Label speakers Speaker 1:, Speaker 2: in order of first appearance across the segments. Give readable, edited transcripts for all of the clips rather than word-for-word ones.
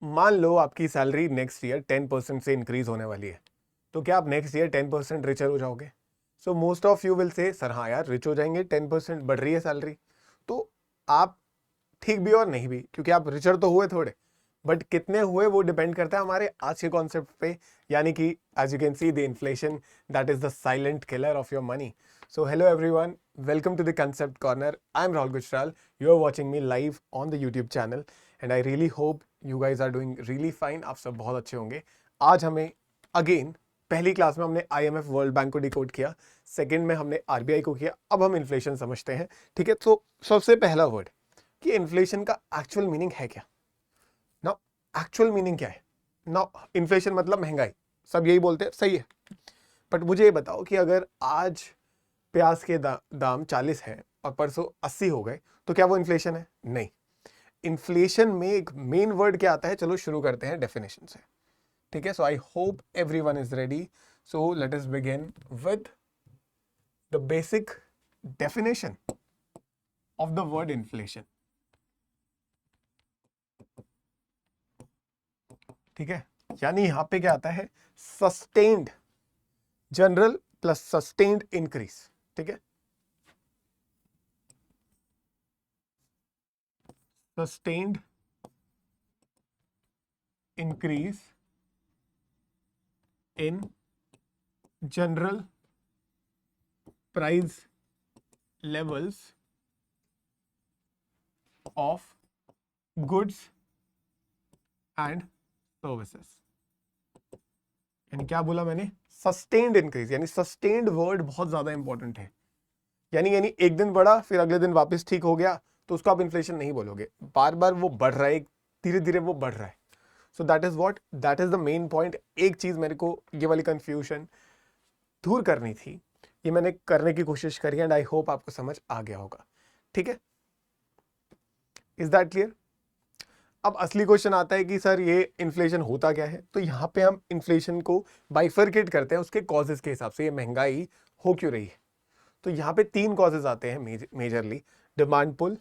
Speaker 1: मान लो आपकी salary next year 10% से इंक्रीज होने वाली है, तो क्या आप नेक्स्ट ईयर 10% रिचर हो जाओगे? So most of you will say sir हाँ यार रिच हो जाएंगे, 10% बढ़ रही है सैलरी। तो आप ठीक भी और नहीं भी, क्योंकि आप रिचर तो हुए थोड़े, बट कितने हुए वो डिपेंड करता है हमारे आज के कॉन्सेप्ट पे, यानी कि as you can see the inflation that is the silent killer of your money. So hello everyone, welcome to the concept corner. I am Rahul Gujral, you are watching me live on the YouTube channel and I really hope you guys are doing really fine. आप सब बहुत अच्छे होंगे। आज हमें again, पहली class में हमने आईएमएफ वर्ल्ड बैंक को डिकोड किया, सेकंड में हमने आरबीआई को किया, अब हम इन्फ्लेशन समझते हैं। ठीक है, तो सबसे पहला वर्ड कि इन्फ्लेशन का एक्चुअल मीनिंग है क्या। नाउ एक्चुअल मीनिंग क्या है? नाउ इन्फ्लेशन मतलब महंगाई, सब यही बोलते हैं, सही है। बट मुझे ये बताओ कि अगर आज प्याज के दाम 40 है और परसों 80 हो गए, तो क्या वो इन्फ्लेशन है? नहीं। इन्फ्लेशन में एक मेन वर्ड क्या आता है? चलो शुरू करते हैं डेफिनेशन से। ठीक है, so I hope everyone is ready. So let us begin with the basic definition of the word inflation. ठीक है, यानी यहां पे क्या आता है? Sustained general plus sustained increase. ठीक है, sustained increase in general price levels of goods and services. यानी क्या बोला मैंने? सस्टेन्ड इंक्रीज, यानी सस्टेन्ड वर्ड बहुत ज्यादा इंपॉर्टेंट है। यानी एक दिन बढ़ा फिर अगले दिन वापस ठीक हो गया, तो उसको आप इन्फ्लेशन नहीं बोलोगे। बार बार वो बढ़ रहा है, धीरे धीरे वो बढ़ रहा है। So that is what, that is the main point. एक चीज मेरे को ये वाली कंफ्यूजन दूर करनी थी, ये मैंने करने की कोशिश करी एंड आई होप आपको समझ आ गया होगा। ठीक है, इज दैट क्लियर? अब असली क्वेश्चन आता है कि सर ये इन्फ्लेशन होता क्या है। तो यहां पे हम इन्फ्लेशन को बाइफरकेट करते हैं उसके कॉजेस के हिसाब से, ये महंगाई हो क्यों रही है। तो यहाँ पे तीन कॉजेज आते हैं majorly: demand pull,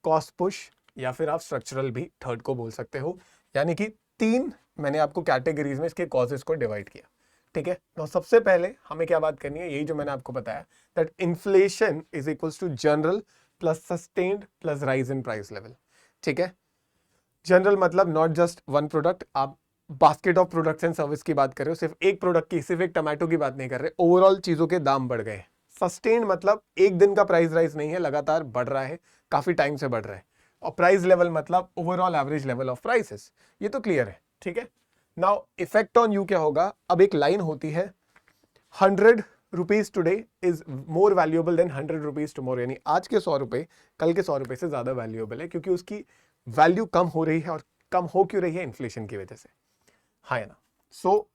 Speaker 1: cost push, या फिर आप स्ट्रक्चरल भी थर्ड को बोल सकते हो। यानी कि तीन मैंने आपको कैटेगरीज में इसके कॉजेज को डिवाइड किया। ठीक है, तो सबसे पहले हमें क्या बात करनी है, यही जो मैंने आपको बताया, that inflation is equals to general plus sustained plus rise in price level. ठीक है, जनरल मतलब नॉट जस्ट वन प्रोडक्ट, आप basket of products and service की बात कर रहे हो, सिर्फ एक प्रोडक्ट की, सिर्फ एक टमाटो की बात नहीं कर रहे, ओवरऑल चीजों के दाम बढ़ गए। सस्टेन मतलब एक दिन का प्राइस राइज नहीं है, लगातार बढ़ रहा है, काफी टाइम से बढ़ रहा है। और प्राइस लेवल मतलब overall average level of prices. ये तो क्लियर है। ठीक है, नाउ इफेक्ट ऑन यू क्या होगा? अब एक लाइन होती है, 100 rupees today is more valuable then 100 rupees tomorrow. यानी आज के 100 रुपए कल के 100 रुपए से ज्यादा वैल्यूएबल है, क्योंकि उसकी वैल्यू कम हो रही है। और कम हो क्यों रही है? इन्फ्लेशन की वजह से। हाँ है ना? So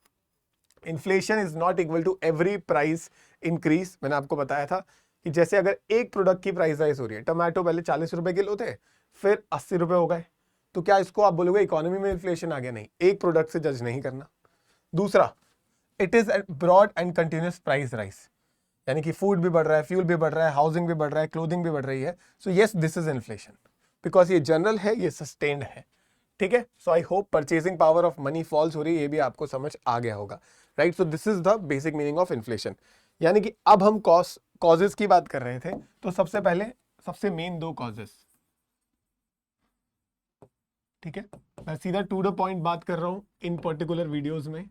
Speaker 1: inflation is not equal to every price increase. मैंने आपको बताया था कि जैसे अगर एक प्रोडक्ट की प्राइस राइज हो रही है, टमाटो पहले 40 रुपए किलो थे, फिर 80 रुपए हो गए, तो क्या इसको आप बोलोगे इकोनॉमी में इन्फ्लेशन आ गया? नहीं, एक प्रोडक्ट से जज नहीं करना। दूसरा, it is broad and continuous price rise, यानी कि फूड भी बढ़ रहा है, फ्यूल भी बढ़ रहा है, हाउसिंग भी बढ़ रहा है, क्लोथिंग भी बढ़ रही है। So yes, this is inflation, because ये जनरल है, ये सस्टेन्ड है। ठीक है, so I hope purchasing power of money falls हो रही है, ये भी आपको समझ आ गया होगा। Right, so this is the basic meaning of inflation. यानी कि अब हम कॉजेस की बात कर रहे थे, तो सबसे पहले सबसे मेन दो कॉजेस। ठीक है, मैं सीधा टू द पॉइंट बात कर रहा हूं इन पर्टिकुलर वीडियोस में,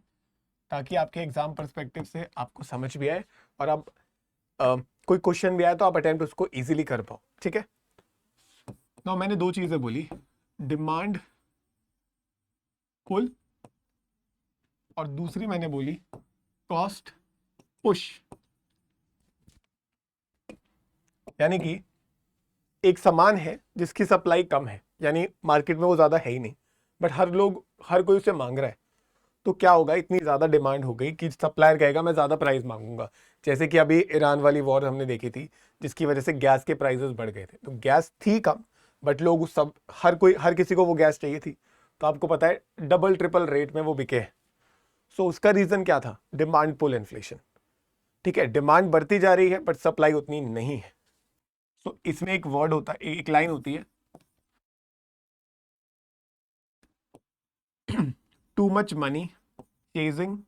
Speaker 1: ताकि आपके एग्जाम पर्सपेक्टिव से आपको समझ भी आए, और अब कोई क्वेश्चन भी आए तो आप अटेम्प्ट उसको इजीली कर पाओ। ठीक है, तो मैंने दो चीजें बोली, डिमांड पुल और दूसरी मैंने बोली कॉस्ट पुश। यानी कि एक सामान है जिसकी सप्लाई कम है, यानी मार्केट में वो ज्यादा है ही नहीं, बट हर कोई उसे मांग रहा है। तो क्या होगा, इतनी ज्यादा डिमांड हो गई कि सप्लायर कहेगा मैं ज्यादा प्राइस मांगूंगा। जैसे कि अभी ईरान वाली वॉर हमने देखी थी, जिसकी वजह से गैस के प्राइसेस बढ़ गए थे। तो गैस थी कम, बट लोग सब, हर किसी को वो गैस चाहिए थी, तो आपको पता है डबल ट्रिपल रेट में वो बिके हैं। सो उसका रीजन क्या था? Demand pull inflation. ठीक है, डिमांड बढ़ती जा रही है बट सप्लाई उतनी नहीं है। सो इसमें एक वर्ड होता है, एक लाइन होती है, too much money chasing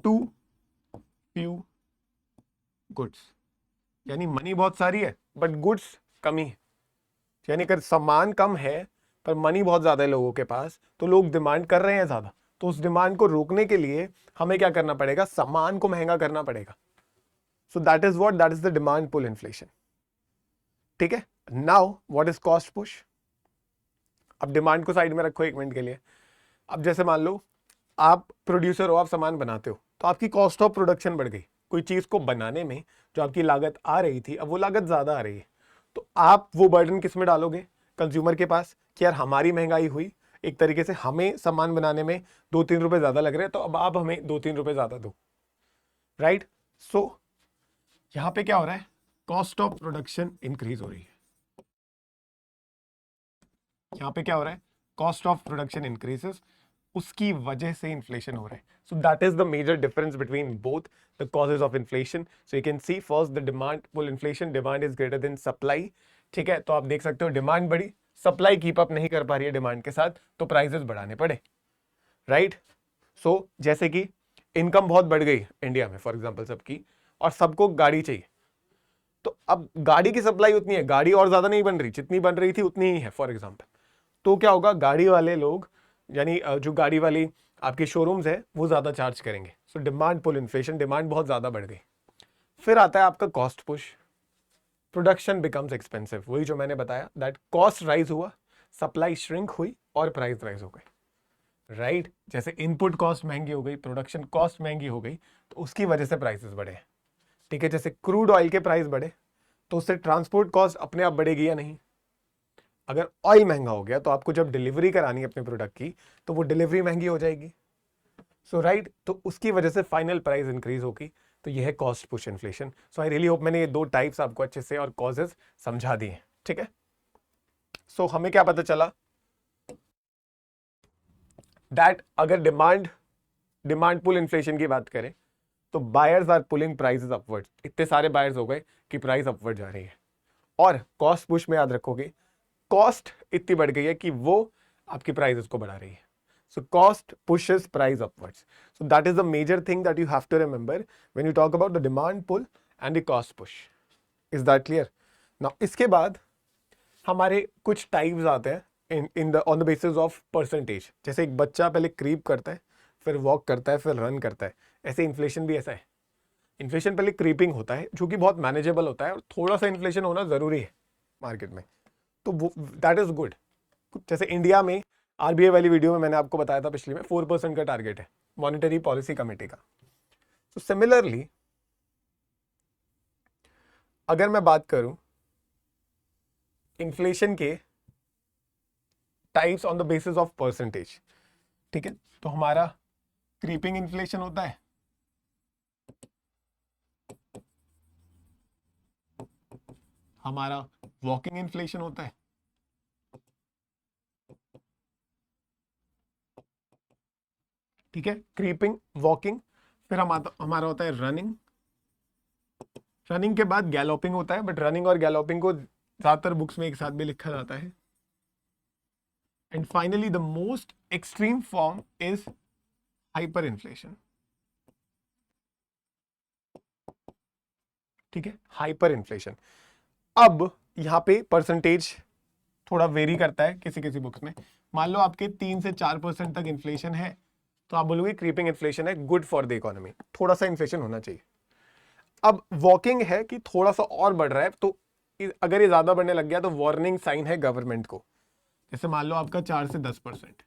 Speaker 1: too few goods, यानी मनी बहुत सारी है बट गुड्स कमी है। यानी अगर सामान कम है पर मनी बहुत ज्यादा है लोगों के पास, तो लोग डिमांड कर रहे हैं ज्यादा, तो उस डिमांड को रोकने के लिए हमें क्या करना पड़ेगा, सामान को महंगा करना पड़ेगा। So that is what, that is the demand pull inflation. ठीक है, now what is cost push. अब डिमांड को साइड में रखो एक मिनट के लिए। अब जैसे मान लो आप प्रोड्यूसर हो, आप सामान बनाते हो, तो आपकी कॉस्ट ऑफ प्रोडक्शन बढ़ गई। कोई चीज को बनाने में जो आपकी लागत आ रही थी, अब वो लागत ज्यादा आ रही है, तो आप वो बर्डन किस में डालोगे, कंज्यूमर के पास, कि यार हमारी महंगाई हुई, एक तरीके से हमें सामान बनाने में 2-3 रुपए ज्यादा लग रहे हैं, तो अब आप हमें 2-3 रुपए ज्यादा दो। राइट, सो यहां पे क्या हो रहा है, कॉस्ट ऑफ प्रोडक्शन इंक्रीज हो रही है। यहां पे क्या हो रहा है, कॉस्ट ऑफ प्रोडक्शन इंक्रीजेस, उसकी वजह से इन्फ्लेशन हो रहा है। So that is the major difference between both the causes of inflation. So you can see first the demand pull inflation, demand is greater than supply. ठीक है, तो आप देख सकते हो डिमांड बढ़ी, सप्लाई कीप अप नहीं कर पा रही है डिमांड के साथ, तो प्राइसेस बढ़ाने पड़े। राइट, सो जैसे कि इनकम बहुत बढ़ गई इंडिया में फॉर एग्जांपल सबकी, और सबको गाड़ी चाहिए, तो अब गाड़ी की सप्लाई उतनी है, गाड़ी और ज्यादा नहीं बन रही, जितनी बन रही थी उतनी ही है फॉर एग्जांपल। तो क्या होगा, गाड़ी वाले लोग, यानी जो गाड़ी वाली आपके शोरूम्स है, वो ज्यादा चार्ज करेंगे। So demand pull inflation, demand बहुत ज्यादा बढ़ गई। फिर आता है आपका cost push, production becomes expensive. वही जो मैंने बताया, दैट कॉस्ट राइज हुआ, सप्लाई श्रिंक हुई और प्राइस राइज हो गई। राइट, जैसे इनपुट कॉस्ट महंगी हो गई, प्रोडक्शन कॉस्ट महंगी हो गई, तो उसकी वजह से प्राइसेस बढ़े। ठीक है, जैसे क्रूड ऑयल के प्राइस बढ़े, तो उससे ट्रांसपोर्ट कॉस्ट अपने आप बढ़ेगी या नहीं। अगर ऑयल महंगा हो गया, तो आपको जब डिलीवरी करानी है अपने प्रोडक्ट की, तो वो डिलीवरी महंगी हो जाएगी। सो राइट, तो उसकी वजह से फाइनल प्राइस इंक्रीज होगी। तो ये है कॉस्ट पुश इन्फ्लेशन। सो आई रियली होप मैंने ये दो टाइप्स आपको अच्छे से और कॉजेज समझा दिए। ठीक है, सो हमें क्या पता चला, दैट अगर डिमांड पुल इन्फ्लेशन की बात करें, तो buyers are pulling prices upwards. इतने सारे बायर्स हो गए कि प्राइस अपवर्ड जा रही है। और कॉस्ट पुश में याद रखोगे, कॉस्ट इतनी बढ़ गई है कि वो आपकी प्राइसेस को बढ़ा रही है। So cost pushes price upwards. So that is the major thing that you have to remember when you talk about the demand pull and the cost push. Is that clear? Now इसके बाद हमारे कुछ types आते हैं in the on the basis of percentage. जैसे एक बच्चा पहले क्रीप करता है, फिर वॉक करता है, फिर रन करता है, ऐसे इन्फ्लेशन भी ऐसा है। इन्फ्लेशन पहले क्रीपिंग होता है, जो कि बहुत मैनेजेबल होता है, और थोड़ा सा इन्फ्लेशन होना जरूरी है मार्केट में, तो दैट इज गुड। जैसे इंडिया में आरबीआई वाली वीडियो में मैंने आपको बताया था पिछली में, 4% का टारगेट है मॉनेटरी पॉलिसी कमेटी का। तो सिमिलरली अगर मैं बात करूं इन्फ्लेशन के types on the basis of percentage, ठीक है, तो हमारा क्रीपिंग इन्फ्लेशन होता है, हमारा वॉकिंग इन्फ्लेशन होता है, ठीक है, क्रीपिंग, वॉकिंग, फिर हमारा होता है रनिंग। रनिंग के बाद गैलोपिंग होता है, बट रनिंग और गैलोपिंग को ज्यादातर बुक्स में एक साथ भी लिखा जाता है। And finally the most extreme form is hyper inflation. ठीक है, हाइपर इन्फ्लेशन। अब यहां पे परसेंटेज थोड़ा वेरी करता है किसी किसी बुक्स में। मान लो आपके 3 से 4% तक इन्फ्लेशन है, तो आप बोलोगे क्रीपिंग इन्फ्लेशन है, गुड फॉर द इकोनॉमी, थोड़ा सा इन्फ्लेशन होना चाहिए। अब वॉकिंग है कि थोड़ा सा और बढ़ रहा है, तो अगर ये ज्यादा बढ़ने लग गया तो वार्निंग साइन है गवर्नमेंट को। जैसे मान लो आपका 4 से 10%,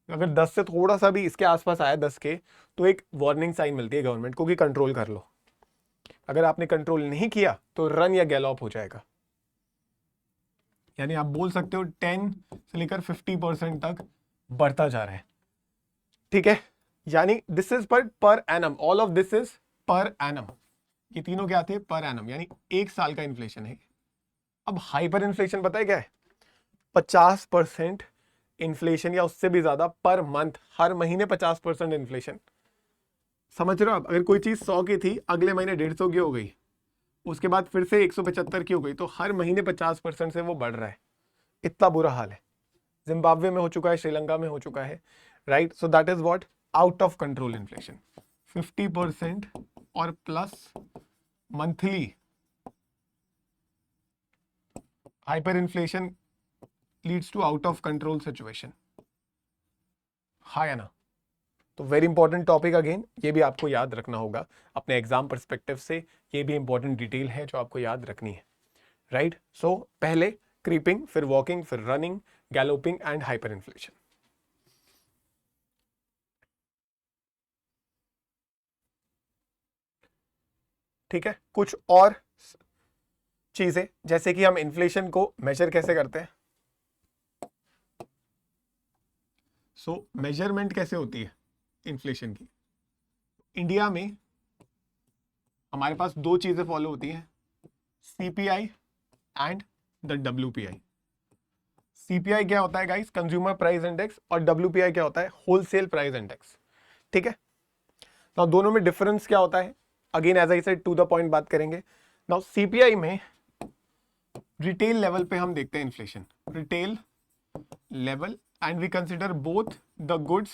Speaker 1: अगर 10 से थोड़ा सा भी इसके आसपास आया 10 के, तो एक वार्निंग साइन मिलती है गवर्नमेंट को कि कंट्रोल कर लो। अगर आपने कंट्रोल नहीं किया तो रन या गैलॉप हो जाएगा। यानी आप बोल सकते हो 10 से लेकर 50% तक बढ़ता जा रहा है। ठीक है, यानी this is per annum, all of this is per annum. ये तीनों क्या थे, पर एनम, यानी एक साल का इन्फ्लेशन है। अब हाइपर इन्फ्लेशन पता है क्या है, 50% इन्फ्लेशन या उससे भी ज्यादा पर मंथ, हर महीने 50% इन्फ्लेशन। समझ रहे हो आप, अगर कोई चीज 100 की थी, अगले महीने 150 की हो गई, उसके बाद फिर से 175 की हो गई, तो हर महीने 50% से वो बढ़ रहा है। इतना बुरा हाल है। जिम्बाब्वे में हो चुका है, श्रीलंका में हो चुका है, right. So that is what out of control inflation. 50% और plus monthly hyper inflation leads to out of control situation. हाँ या ना. तो वेरी इंपॉर्टेंट टॉपिक अगेन, ये भी आपको याद रखना होगा अपने एग्जाम पर्सपेक्टिव से. ये भी इंपॉर्टेंट डिटेल है जो आपको याद रखनी है, राइट. सो पहले क्रीपिंग, फिर वॉकिंग, फिर running, galloping and hyper inflation. ठीक है. कुछ और चीजें, जैसे कि हम इन्फ्लेशन को मेजर कैसे करते हैं. सो मेजरमेंट कैसे होती है इन्फ्लेशन की. इंडिया में हमारे पास दो चीजें फॉलो होती हैं, CPI and the WPI. CPI क्या होता है गाइस, कंज्यूमर प्राइस इंडेक्स, और डब्ल्यूपीआई क्या होता है, होलसेल प्राइस इंडेक्स. ठीक है. नाउ दोनों में डिफरेंस क्या होता है, again as I said to the point बात करेंगे. नाउ सीपीआई में रिटेल लेवल पे हम देखते हैं inflation, retail level, and we consider both the goods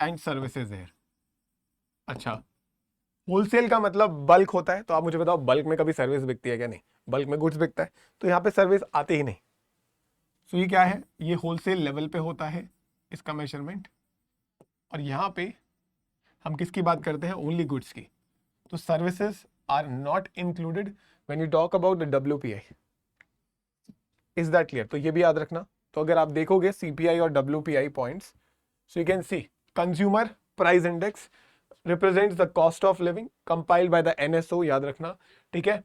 Speaker 1: and services there. अच्छा, होलसेल का मतलब बल्क होता है, तो आप मुझे बताओ बल्क में कभी सर्विस बिकती है क्या. नहीं, बल्क में गुड्स बिकता है, तो यहाँ पे सर्विस आते ही नहीं. सो ये क्या है, ये होलसेल लेवल पे होता है इसका मेजरमेंट, और यहाँ पे हम किसकी बात करते हैं, ओनली गुड्स की. तो services are not included when you talk about the WPI. Is that clear. तो ये भी याद रखना. तो अगर आप देखोगे सीपीआई और WPI points, so you can see consumer price index represents the cost of living compiled by the NSO. याद रखना, ठीक है.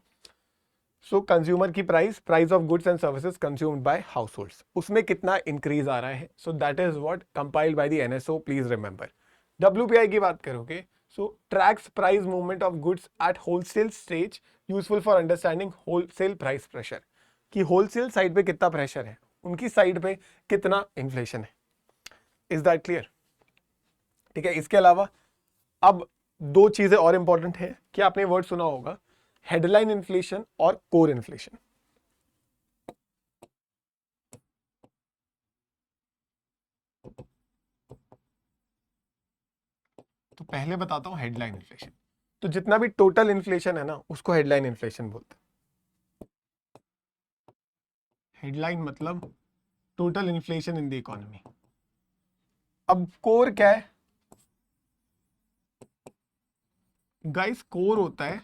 Speaker 1: सो कंज्यूमर की price of goods and services consumed by households, उसमें कितना इंक्रीज आ रहा है. So that is what compiled by the NSO, please remember. WPI की बात करोगे, so tracks price movement of goods at wholesale stage, useful for understanding wholesale price pressure, कि wholesale side पे कितना प्रेशर है, उनकी साइड पे कितना इन्फ्लेशन है. Is that clear. ठीक है. इसके अलावा अब दो चीजें और इंपॉर्टेंट है कि आपने वर्ड सुना होगा, हेडलाइन इन्फ्लेशन और कोर इन्फ्लेशन. तो पहले बताता हूं हेडलाइन इन्फ्लेशन. तो जितना भी टोटल इन्फ्लेशन है ना, उसको हेडलाइन इन्फ्लेशन बोलते हैं. हेडलाइन मतलब total inflation in the economy. अब कोर क्या है गाइस, कोर होता है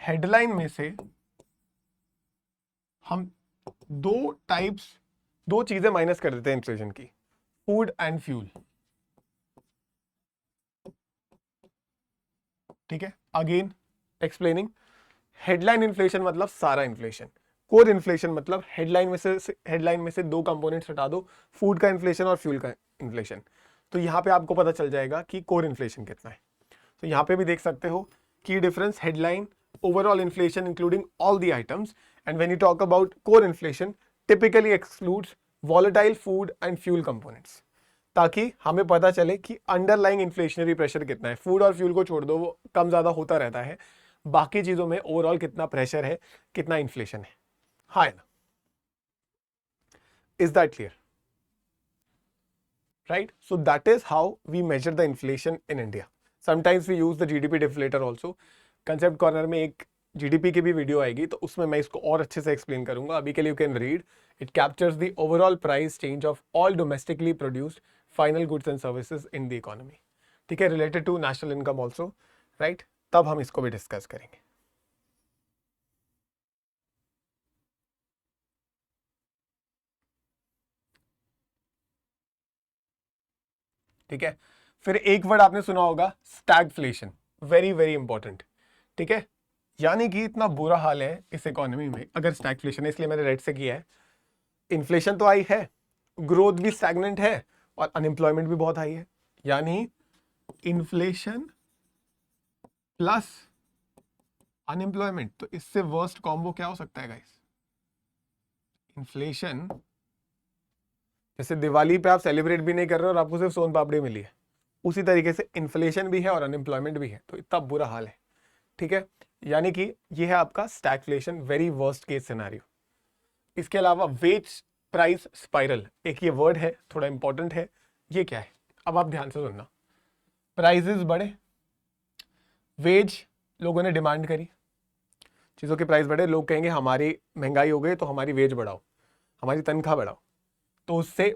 Speaker 1: हेडलाइन में से हम दो चीजें माइनस कर देते हैं इन्फ्लेशन की, फूड एंड फ्यूल. ठीक है. अगेन एक्सप्लेनिंग, हेडलाइन इन्फ्लेशन मतलब सारा इन्फ्लेशन, कोर इन्फ्लेशन मतलब हेडलाइन में से दो कंपोनेंट्स हटा दो, फूड का इन्फ्लेशन और फ्यूल का इन्फ्लेशन. तो यहां पे आपको पता चल जाएगा कि कोर इन्फ्लेशन कितना है. तो यहां पे भी देख सकते हो की difference, headline overall inflation including all the items, and when you talk about core inflation typically excludes volatile food and fuel components, ताकि हमें पता चले कि अंडरलाइंग इन्फ्लेशनरी प्रेशर कितना है. फूड और फ्यूल को छोड़ दो, वो कम ज्यादा होता रहता है, बाकी चीजों में ओवरऑल कितना प्रेशर है, कितना इन्फ्लेशन है. हाँ ना. Is that clear. Right. So that is how we measure the inflation in India. Sometimes we use the GDP deflator also. Concept corner में एक जीडीपी की भी वीडियो आएगी, तो उसमें मैं इसको और अच्छे से एक्सप्लेन करूंगा. अभी के लिए you can read. It captures the overall price change of all domestically produced final goods and services in the economy. ठीक है. Related to national income also, right. तब हम इसको भी डिस्कस करेंगे. ठीक है. फिर एक वर्ड आपने सुना होगा, स्टैगफ्लेशन. Very very important. ठीक है. यानी कि इतना बुरा हाल है इस इकोनॉमी में अगर स्टैगफ्लेशन है, इसलिए मैंने रेड से किया है. इन्फ्लेशन तो आई है, ग्रोथ भी स्टैग्नेंट है, और अनएम्प्लॉयमेंट भी बहुत हाई है. यानी इन्फ्लेशन प्लस अनएम्प्लॉयमेंट, तो इससे वर्स्ट कॉम्बो क्या हो सकता है गाइस. इन्फ्लेशन, जैसे दिवाली पे आप सेलिब्रेट भी नहीं कर रहे हो और आपको सिर्फ सोन पापड़ी मिली है, उसी तरीके से इन्फ्लेशन भी है और अनएम्प्लॉयमेंट भी है. तो इतना बुरा हाल है. ठीक है. यानी कि ये है आपका stagflation, very worst case scenario. इसके अलावा वेज प्राइस स्पाइरल, एक ये वर्ड है, थोड़ा इंपॉर्टेंट है। ये क्या है, अब आप ध्यान से सुनना। प्राइजेस बढ़े, वेज लोगों ने डिमांड करी, चीज़ों के प्राइस बढ़े, लोग कहेंगे हमारी महंगाई हो गई तो हमारी वेज बढ़ाओ, हमारी तनख्वाह बढ़ाओ। तो उससे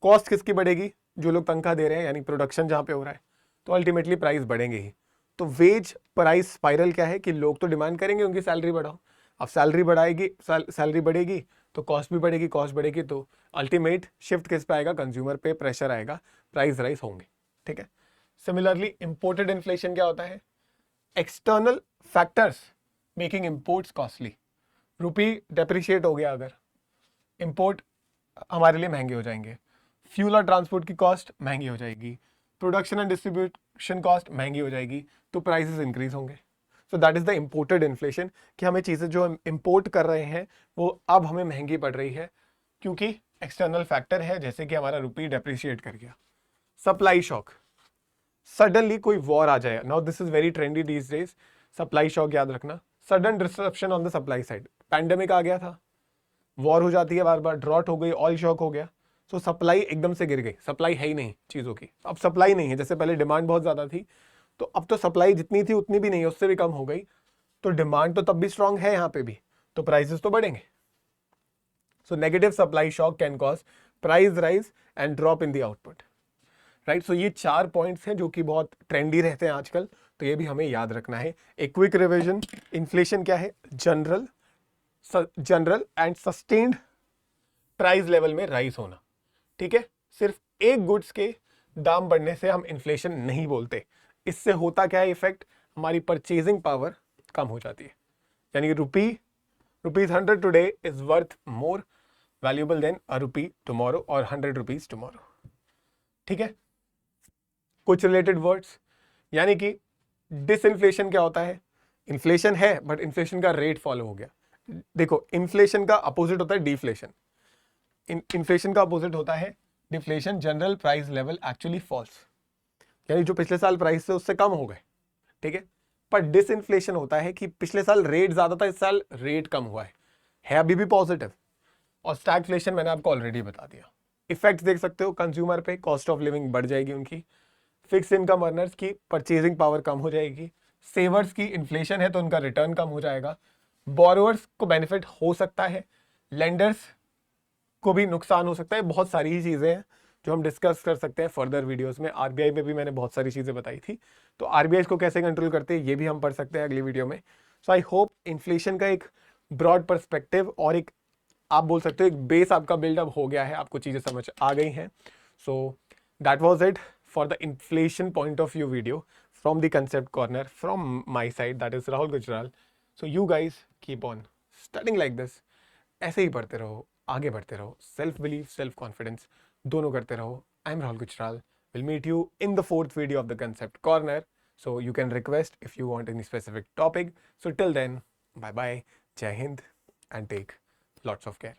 Speaker 1: कॉस्ट किसकी बढ़ेगी, जो लोग तनख्वाह दे रहे हैं, यानी प्रोडक्शन जहाँ पे हो रहा है, तो अल्टीमेटली प्राइस बढ़ेंगे ही। तो वेज प्राइस स्पाइरल क्या है कि लोग तो डिमांड करेंगे उनकी सैलरी बढ़ाओ, अब सैलरी बढ़ाएगी, सैलरी बढ़ेगी तो कॉस्ट भी बढ़ेगी, कॉस्ट बढ़ेगी तो अल्टीमेट शिफ्ट किस पे आएगा, कंज्यूमर पे प्रेशर आएगा, प्राइस राइज होंगे। ठीक है। सिमिलरली इंपोर्टेड इन्फ्लेशन क्या होता है, external factors making imports costly. Rupee depreciate हो गया अगर, इंपोर्ट हमारे लिए महंगे हो जाएंगे, फ्यूल और ट्रांसपोर्ट की कॉस्ट महंगी हो जाएगी, प्रोडक्शन एंड डिस्ट्रीब्यूशन कॉस्ट महंगी हो जाएगी, तो प्राइसेस इंक्रीज होंगे। सो that is the imported inflation, कि हमें चीज़ें जो हम इंपोर्ट कर रहे हैं वो अब हमें महंगी पड़ रही है क्योंकि एक्सटर्नल फैक्टर है, जैसे कि हमारा रुपी डेप्रिशिएट कर गया। सप्लाई शॉक, सडनली कोई वॉर आ जाए, now this is very trendy these days, supply shock याद रखना, sudden disruption on the supply side, pandemic आ गया था, वॉर हो जाती है बार बार, ड्रॉट हो गई, ऑयल शॉक हो गया, तो सप्लाई एकदम से गिर गई, सप्लाई है ही नहीं चीज़ों की, अब सप्लाई नहीं है, जैसे पहले डिमांड बहुत ज़्यादा थी, तो अब तो सप्लाई जितनी थी उतनी भी नहीं है, उससे भी कम हो गई, तो डिमांड तो तब भी स्ट्रांग है यहाँ पे भी, तो प्राइसेस तो बढ़ेंगे। So negative supply shock can cause price rise and drop in the output, right. So ये 4 पॉइंट्स हैं जो कि बहुत ट्रेंडी रहते हैं आजकल, तो ये भी हमें याद रखना है। एक क्विक रिविजन, इन्फ्लेशन क्या है, general and sustained price level में राइज होना। ठीक है, सिर्फ एक गुड्स के दाम बढ़ने से हम इन्फ्लेशन नहीं बोलते, इससे होता क्या है इफेक्ट, हमारी परचेजिंग पावर कम हो जाती है, यानी rupees 100 today is worth more valuable then a rupee tomorrow और 100 रुपीज टुमारो। ठीक है, कुछ रिलेटेड वर्ड्स, यानी कि डिसइन्फ्लेशन क्या होता है, इन्फ्लेशन है बट इन्फ्लेशन का रेट फॉलो हो गया। देखो इन्फ्लेशन का अपोजिट होता है डिफ्लेशन, इन्फ्लेशन का अपोजिट होता है deflation, general price level actually falls, यानी जो पिछले साल प्राइस थे उससे कम हो गए। ठीक है, पर डिसइन्फ्लेशन होता है कि पिछले साल रेट ज्यादा था, इस साल रेट कम हुआ है अभी भी पॉजिटिव। और स्टैगफ्लेशन मैंने आपको ऑलरेडी बता दिया, इफेक्ट देख सकते हो, कंज्यूमर पे कॉस्ट ऑफ लिविंग बढ़ जाएगी उनकी, फिक्स इनकम अर्नर्स की परचेजिंग पावर कम हो जाएगी, सेवर्स की इन्फ्लेशन है तो उनका रिटर्न कम हो जाएगा, बोरोवर्स को बेनिफिट हो सकता है, लेंडर्स को भी नुकसान हो सकता है, बहुत सारी ही चीज़ें हैं जो हम डिस्कस कर सकते हैं फर्दर वीडियोस में। आरबीआई में भी मैंने बहुत सारी चीज़ें बताई थी, तो आरबीआई को कैसे कंट्रोल करते हैं ये भी हम पढ़ सकते हैं अगली वीडियो में। सो आई होप इन्फ्लेशन का एक ब्रॉड पर्सपेक्टिव और एक आप बोल सकते हो एक बेस आपका बिल्डअप हो गया है, आपको चीज़ें समझ आ गई हैं। So that was it for the inflation point of view video from the concept corner from my side, that is Rahul Gujral. So you guys keep on studying like this, ऐसे ही पढ़ते रहो, आगे बढ़ते रहो, सेल्फ बिलीफ सेल्फ कॉन्फिडेंस दोनों करते रहो। I am Rahul Gujral, will meet you in the 4th video of the concept corner, so you can request if you want any specific topic. So till then, bye bye, जय Hind and take lots of care.